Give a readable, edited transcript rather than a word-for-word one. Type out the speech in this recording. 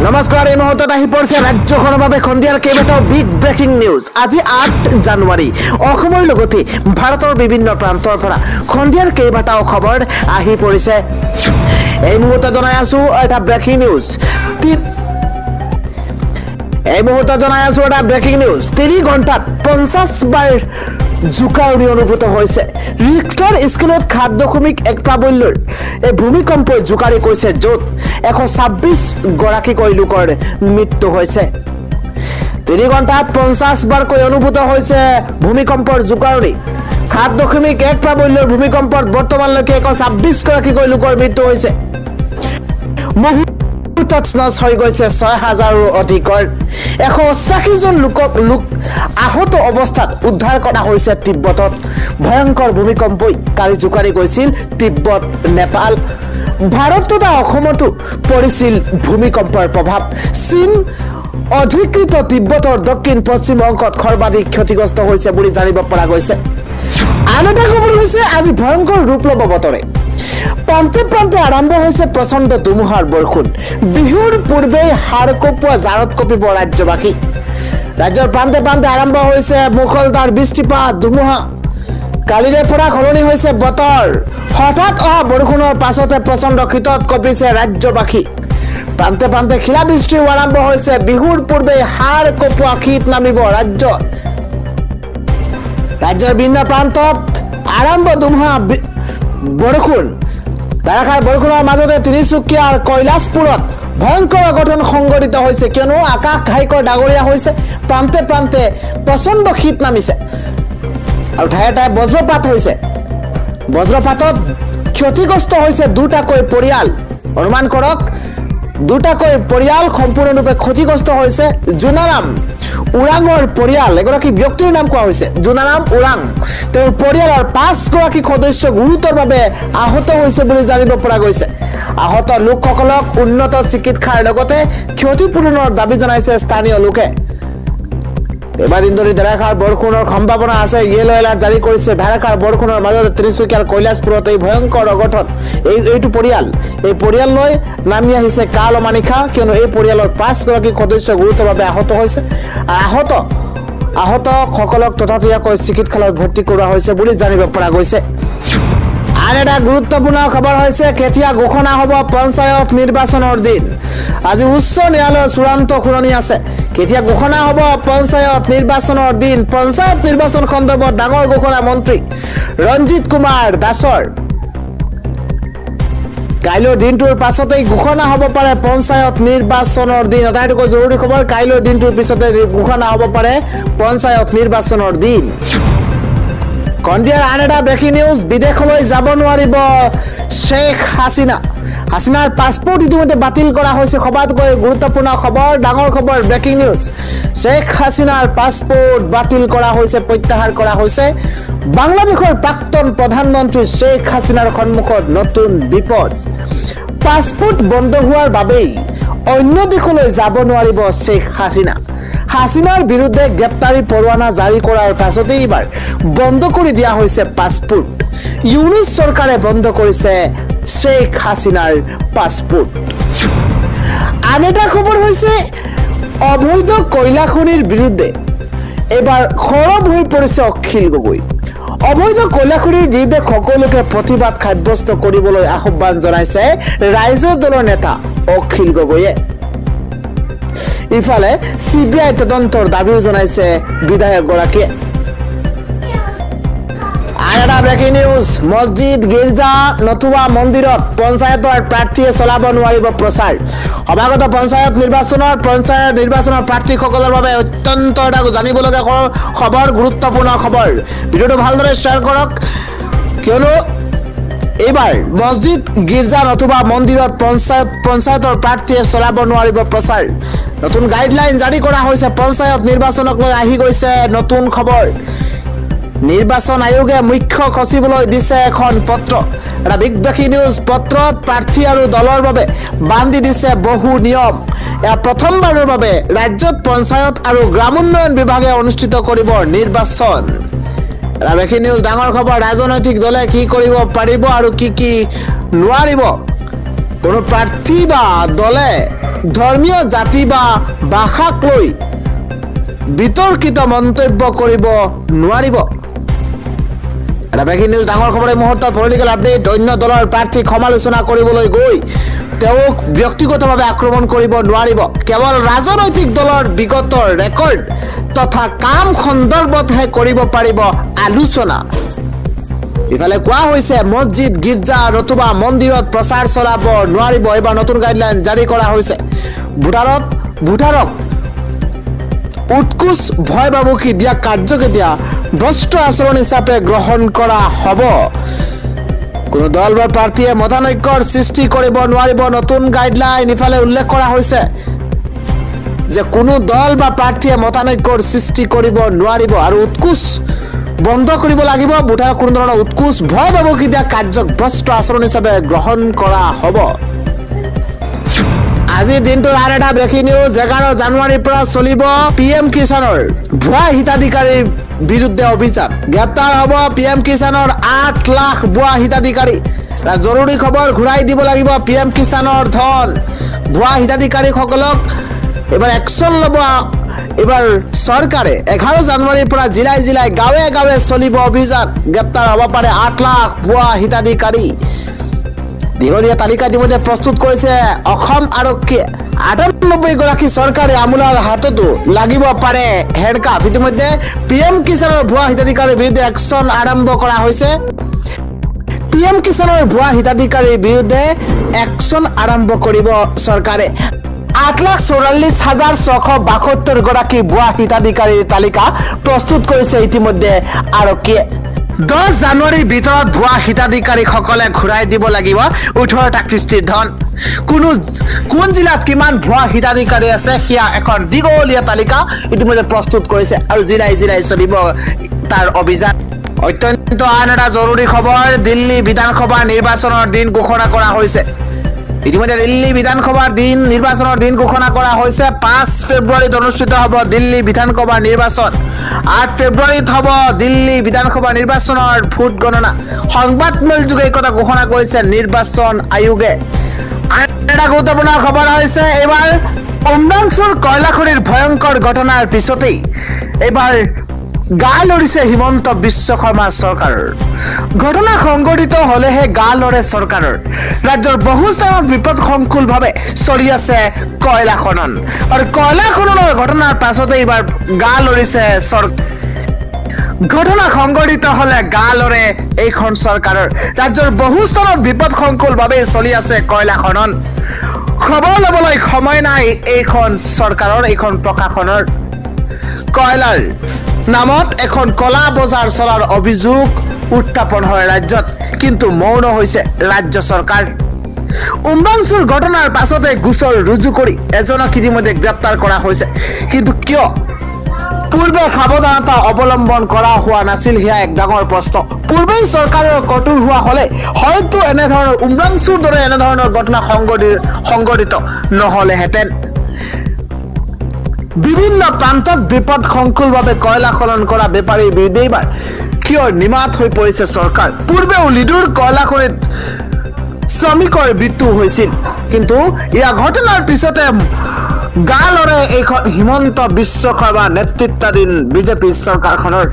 নমস্কাৰ এই মুহূৰ্তত আহি পৰিছে ৰাজ্যখনৰ বাবে খন্দিয়াৰ কেইবাটাও বিগ ব্ৰেকিং নিউজ। আজি 8 জানুৱাৰী অসমৰ লগতে ভাৰতৰ বিভিন্ন প্ৰান্তৰ পৰা খন্দিয়াৰ কেইবাটাও খবৰ আহি পৰিছে। এই মুহূৰ্তত জনাই আছো এটা ব্ৰেকিং নিউজ। এই মুহূৰ্তত জনাই আছো এটা ব্ৰেকিং নিউজ। 3 ঘণ্টাত 50 বাৰ জোকাৰণি অনুভূত হৈছে। ৰিক্টাৰ স্কেলত 7.1 প্ৰাবল্যৰ এই ভূমিকম্পই জোকাৰি কৈছে, য'ত 126 গৰাকীকৈ লোকৰ মৃত্যু হৈছে। 3 ঘণ্টাত 50 বাৰকৈ অনুভূত হৈছে ভূমিকম্পৰ জোকাৰণি। 7.1 প্ৰাবল্যৰ ভূমিকম্পত বৰ্তমানলৈকে 126 গৰাকীকৈ লোকৰ মৃত্যু হৈছে। হৈ গৈছে 6000ৰো অধিকৰ 180 জন লোক আহত অৱস্থাত উদ্ধাৰ কৰা হৈছে তিব্বতত। ভয়ংকৰ ভূমিকম্পই কালি জোকাৰি গৈছিল তিব্বত, নেপাল, ভাৰত তথা অসমতো পৰিছিল ভূমিকম্পৰ প্ৰভাৱ। চীন অধিকৃত তিব্বতৰ দক্ষিণ পশ্চিম অংশত সৰ্বাধিক ক্ষতিগ্ৰস্ত হৈছে বুলি জানিব পৰা গৈছে। আন এটা খবৰ হৈছে আজি ভয়ংকৰ ৰূপ ল'ব বতৰে। প্ৰান্তে প্ৰান্তে আৰম্ভ হৈছে প্ৰচণ্ড ধুমুহাৰ বৰষুণ। বিহুৰ পূৰ্বেই হাড় কঁপোৱা জাৰত কঁপিব ৰাজ্যবাসী। ৰাজ্যৰ প্ৰান্তে প্ৰান্তে আৰম্ভ হৈছে মুখলধাৰ বৃষ্টিপাত, ধুমুহা। কালিৰে পৰা সলনি হৈছে বতৰ। হঠাৎ অহা বৰষুণৰ পাছতে প্ৰচণ্ড শীতত কঁপিছে ৰাজ্যবাসী। প্ৰান্তে প্ৰান্তে শিলাবৃষ্টিও আৰম্ভ হৈছে। বিহুৰ পূৰ্বেই হাড় কঁপোৱা শীত নামিব ৰাজ্যত। ৰাজ্যৰ বিভিন্ন প্ৰান্তত আৰম্ভ ধুমুহা, বৰষুণ। ধাৰাসাৰ বৰষুণৰ মাজতে তিনিচুকীয়াৰ কৈলাশপুৰত ভয়ংকৰ অঘটন সংঘটিত হৈছে, কিয়নো আকাশ ঘাইকৈ ডাঙৰীয়া হৈছে। প্ৰান্তে প্ৰান্তে প্ৰচণ্ড শীত নামিছে আৰু ঠায়ে ঠায়ে বজ্ৰপাত হৈছে। বজ্ৰপাতত ক্ষতিগ্ৰস্ত হৈছে দুটাকৈ পৰিয়াল। অনুমান কৰক, দুটাকৈ পৰিয়াল সম্পূৰ্ণৰূপে ক্ষতিগ্ৰস্ত হৈছে। জোনাৰাম ওৰাঙৰ পৰিয়াল, এগৰাকী ব্যক্তিৰ নাম কোৱা হৈছে জোনাৰাম ওৰাং। তেওঁৰ পৰিয়ালৰ 5 গৰাকী সদস্য গুৰুতৰভাৱে আহত হৈছে বুলি জানিব পৰা গৈছে। আহত লোকসকলক উন্নত চিকিৎসাৰ লগতে ক্ষতিপূৰণৰ দাবী জনাইছে স্থানীয় লোকে। এবাৰ দিন ধৰি ধাৰাসাৰ বৰষুণৰ সম্ভাৱনা আছে। ইয়েলো এলাৰ্ট জাৰি কৰিছে। ধাৰাসাৰ বৰষুণৰ মাজতে তিনিচুকীয়াৰ কৈলাশপুৰত এই ভয়ংকৰ অঘটন। এইটো পৰিয়াল, এই পৰিয়াললৈ নামি আহিছে কাল অমানিশা, কিয়নো এই পৰিয়ালৰ 5 গৰাকী সদস্য গুৰুতৰভাৱে আহত হৈছে। আহতসকলক ততাতৈয়াকৈ চিকিৎসালয়ত ভৰ্তি কৰোৱা হৈছে বুলি জানিব পৰা গৈছে। আন এটা গুৰুত্বপূৰ্ণ খবৰ হৈছে কেতিয়া ঘোষণা হ'ব পঞ্চায়ত নিৰ্বাচনৰ দিন। আজি উচ্চ ন্যায়ালয়ৰ চূড়ান্ত শুনানি আছে। কেতিয়া ঘোষণা হ'ব পঞ্চায়ত নিৰ্বাচনৰ দিন। পঞ্চায়ত নিৰ্বাচন সন্দৰ্ভত ডাঙৰ ঘোষণা মন্ত্ৰী ৰঞ্জিত কুমাৰ দাসৰ। কাইলৈৰ দিনটোৰ পাছতেই ঘোষণা হ'ব পাৰে পঞ্চায়ত নিৰ্বাচনৰ দিন। আটাইতকৈ জৰুৰী খবৰ, কাইলৈৰ দিনটোৰ পিছতে ঘোষণা হ'ব পাৰে পঞ্চায়ত নিৰ্বাচনৰ দিন। খন্দিয়াৰ আন এটা ব্ৰেকিং নিউজ। বিদেশলৈ যাব নোৱাৰিব শ্বেখ হাছিনা। হাছিনাৰ পাছপোৰ্ট ইতিমধ্যে বাতিল কৰা হৈছে। সবাতোকৈ গুৰুত্বপূৰ্ণ খবৰ, ডাঙৰ খবৰ, ব্ৰেকিং নিউজ। শ্বেখ হাছিনাৰ পাছপোৰ্ট বাতিল কৰা হৈছে, প্ৰত্যাহাৰ কৰা হৈছে। বাংলাদেশৰ প্ৰাক্তন প্ৰধানমন্ত্ৰী শ্বেখ হাছিনাৰ সন্মুখত নতুন বিপদ। পাছপোৰ্ট বন্ধ হোৱাৰ বাবেই অন্য দেশলৈ যাব নোৱাৰিব শ্বেখ হাছিনা। হাছিনাৰ বিৰুদ্ধে গ্ৰেপ্তাৰী পৰোৱানা জাৰি কৰাৰ পাছতে এইবাৰ বন্ধ কৰি দিয়া হৈছে পাছপোৰ্ট। ইউনুছ চৰকাৰে বন্ধ কৰিছে শ্বেখ হাছিনাৰ পাছপোৰ্ট। আন এটা খবৰ হৈছে অবৈধ কয়লা খনিৰ বিৰুদ্ধে এইবাৰ সৰব হৈ পৰিছে অখিল গগৈ। অবৈধ কয়লা খনিৰ বিৰুদ্ধে সকলোকে প্ৰতিবাদ সাব্যস্ত কৰিবলৈ আহ্বান জনাইছে ৰাইজৰ দলৰ নেতা অখিল গগৈয়ে। ইফালে CBI তদন্তৰ দাবীও জনাইছে বিধায়কগৰাকীয়ে। আন এটা ব্ৰেকিং নিউজ। মছজিদ, গীৰ্জা নতুবা মন্দিৰত পঞ্চায়তৰ প্ৰাৰ্থীয়ে চলাব নোৱাৰিব প্ৰচাৰ। সমাগত পঞ্চায়ত নিৰ্বাচনৰ প্ৰাৰ্থীসকলৰ বাবে অত্যন্ত এটা জানিবলগীয়া খবৰ, গুৰুত্বপূৰ্ণ খবৰ। ভিডিঅ'টো ভালদৰে শ্বেয়াৰ কৰক, কিয়নো এইবাৰ মছজিদ, গীৰ্জা নতুবা মন্দিৰত পঞ্চায়তৰ প্ৰাৰ্থীয়ে চলাব নোৱাৰিব প্ৰচাৰ। নতুন গাইডলাইন জাৰি কৰা হৈছে। পঞ্চায়ত নিৰ্বাচনক লৈ আহি গৈছে নতুন খবৰ। নিৰ্বাচন আয়োগে মুখ্য সচিবলৈ দিছে এখন পত্ৰ। এটা বিগ ব্ৰেকিং নিউজ। পত্ৰত প্ৰাৰ্থী আৰু দলৰ বাবে বান্ধি দিছে বহু নিয়ম। এয়া প্ৰথমবাৰৰ বাবে ৰাজ্যত পঞ্চায়ত আৰু গ্ৰামোন্নয়ন বিভাগে অনুষ্ঠিত কৰিব নিৰ্বাচন। এটা ব্ৰেকিং নিউজ, ডাঙৰ খবৰ। ৰাজনৈতিক দলে কি কৰিব পাৰিব আৰু কি নোৱাৰিব। কোনো প্ৰাৰ্থী বা দলে ধৰ্মীয় জাতি বা ভাষাক লৈ বিতৰ্কিত মন্তব্য কৰিব নোৱাৰিব। এটা ব্ৰেকিং নিউজ ডাঙৰ খবৰ এই মুহূৰ্তত পলিটিকেল আপডেট। অন্য দলৰ প্ৰাৰ্থীক সমালোচনা কৰিবলৈ গৈ তেওঁক ব্যক্তিগতভাৱে আক্ৰমণ কৰিব নোৱাৰিব। কেৱল ৰাজনৈতিক দলৰ বিগত ৰেকৰ্ড তথা কাম সন্দৰ্ভতহে কৰিব পাৰিব আলোচনা। ইফালে কোৱা হৈছে মছজিদ গীৰ্জা নতুবা মন্দিৰত প্ৰচাৰ চলাব নোৱাৰিব। এইবাৰ নতুন গাইডলাইন জাৰি কৰা হৈছে। ভোটাৰক উৎকোচ ভয় ভাবুকি দিয়া কাৰ্যক এতিয়া ভ্ৰষ্ট আচৰণ হিচাপে গ্ৰহণ কৰা হ'ব। কোনো দল বা প্ৰাৰ্থীয়ে মতানৈক্যৰ সৃষ্টি কৰিব নোৱাৰিব। নতুন গাইডলাইন ইফালে উল্লেখ কৰা হৈছে যে কোনো দল বা প্ৰাৰ্থীয়ে মতানৈক্যৰ সৃষ্টি কৰিব নোৱাৰিব আৰু উৎকোচ বন্ধ কৰিব লাগিব। ভোটাৰক কোনো ধৰণৰ উৎকোচ ভয় ভাবুকি দিয়া কাৰ্যক ভ্ৰষ্ট আচৰণ হিচাপে গ্ৰহণ কৰা হ'ব। আজিৰ দিনটোৰ আন এটা ব্ৰেকিং নিউজ। 11 জানুৱাৰীৰ পৰা চলিব PM কিষাণৰ ভুৱা হিতাধিকাৰীৰ বিৰুদ্ধে অভিযান। গ্ৰেপ্তাৰ হ'ব PM কিষাণৰ 8 লাখ ভুৱা হিতাধিকাৰী। জৰুৰী খবৰ ঘূৰাই দিব লাগিব PM কিষাণৰ ধন। ভুৱা হিতাধিকাৰীসকলক এবাৰ একশ্যন ল'ব এবাৰ চৰকাৰে। 11 জানুৱাৰীৰ পৰা জিলাই জিলাই গাঁৱে গাঁৱে চলিব অভিযান। গ্ৰেপ্তাৰ হ'ব পাৰে 8 লাখ ভুৱা হিতাধিকাৰী। দীঘলীয়া তালিকা ইতিমধ্যে প্ৰস্তুত কৰিছে অসম আৰক্ষীয়ে। 98 গৰাকী চৰকাৰী আমোলাৰ হাততো লাগিব পাৰে হেণ্ডকাফ। ইতিমধ্যে PM কিষাণৰ ভুৱা হিতাধিকাৰীৰ বিৰুদ্ধে একশ্যন আৰম্ভ কৰা হৈছে। PM কিষাণৰ ভুৱা হিতাধিকাৰীৰ বিৰুদ্ধে একশ্যন আৰম্ভ কৰিব চৰকাৰে। 8,44,672 গৰাকী ভুৱা হিতাধিকাৰীৰ তালিকা প্ৰস্তুত কৰিছে ইতিমধ্যে আৰক্ষীয়ে। 10 জানুৱাৰীৰ ভিতৰত ভুৱা হিতাধিকাৰীসকলে ঘূৰাই দিব লাগিব 18টা কিস্তিৰ ধন। কোন জিলাত কিমান ভুৱা হিতাধিকাৰী আছে সেয়া এখন দীঘলীয়া তালিকা ইতিমধ্যে প্ৰস্তুত কৰিছে আৰু জিলাই জিলাই চলিব তাৰ অভিযান। অত্যন্ত আন এটা জৰুৰী খবৰ। দিল্লী বিধানসভা নিৰ্বাচনৰ দিন ঘোষণা কৰা হৈছে। ইতিমধ্যে দিল্লী বিধানসভাৰ নিৰ্বাচনৰ দিন ঘোষণা কৰা হৈছে। 5 ফেব্ৰুৱাৰীত অনুষ্ঠিত হ'ব দিল্লী বিধানসভা নিৰ্বাচন। 8 ফেব্ৰুৱাৰীত হ'ব দিল্লী বিধানসভা নিৰ্বাচনৰ ভোট গণনা। সংবাদমেল যোগে এই কথা ঘোষণা কৰিছে নিৰ্বাচন আয়োগে। আন এটা গুৰুত্বপূৰ্ণ খবৰ হৈছে এইবাৰ উমৰাংচুৰ কয়লাখনিৰ ভয়ংকৰ ঘটনাৰ পিছতেই এইবাৰ গা লৰিছে হিমন্ত বিশ্ব শৰ্মা চৰকাৰৰ। ঘটনা সংঘটিত হলেহে গা লৰে চৰকাৰৰ। ৰাজ্যৰ বহু স্থানত বিপদসংকুলভাৱে চলি আছে কয়লা খনন আৰু কয়লা খননৰ ঘটনাৰ পাছতে এইবাৰ গা লৰিছে চৰকাৰ। ঘটনা সংঘটিত হলে গা লৰে এইখন চৰকাৰৰ। ৰাজ্যৰ বহু স্থানত বিপদসংকুলভাৱে চলি আছে কয়লা খনন। খবৰ ল'বলৈ সময় নাই এইখন চৰকাৰৰ, এইখন প্ৰশাসনৰ। কয়লাৰ নামত এখন কলা বজাৰ চলাৰ অভিযোগ উত্থাপন হয় ৰাজ্যত, কিন্তু মৌন হৈছে ৰাজ্য চৰকাৰ। উমৰাংচুৰ ঘটনাৰ পাছতে গোচৰ ৰুজু কৰি এজনক ইতিমধ্যে গ্ৰেপ্তাৰ কৰা হৈছে, কিন্তু কিয় পূৰ্বে সাৱধানতা অৱলম্বন কৰা হোৱা নাছিল সেয়া এক ডাঙৰ প্ৰশ্ন। পূৰ্বেই চৰকাৰৰ কঠোৰ হোৱা হলে হয়তো এনেধৰণৰ উমৰাংচুৰ দৰে এনেধৰণৰ ঘটনা সংঘটিত নহলেহেঁতেন। বিভিন্ন প্ৰান্তত বিপদসংকুলভাৱে কয়লা খনন কৰা বেপাৰীৰ বিৰুদ্ধে এইবাৰ কিয় নিমাত হৈ পৰিছে চৰকাৰ। পূৰ্বেও লিডুৰ কয়লা খনিত শ্ৰমিকৰ মৃত্যু হৈছিল, কিন্তু ইয়াৰ ঘটনাৰ পিছতে গা লৰে এইখন হিমন্ত বিশ্ব শৰ্মা নেতৃত্বাধীন বিজেপি চৰকাৰখনৰ।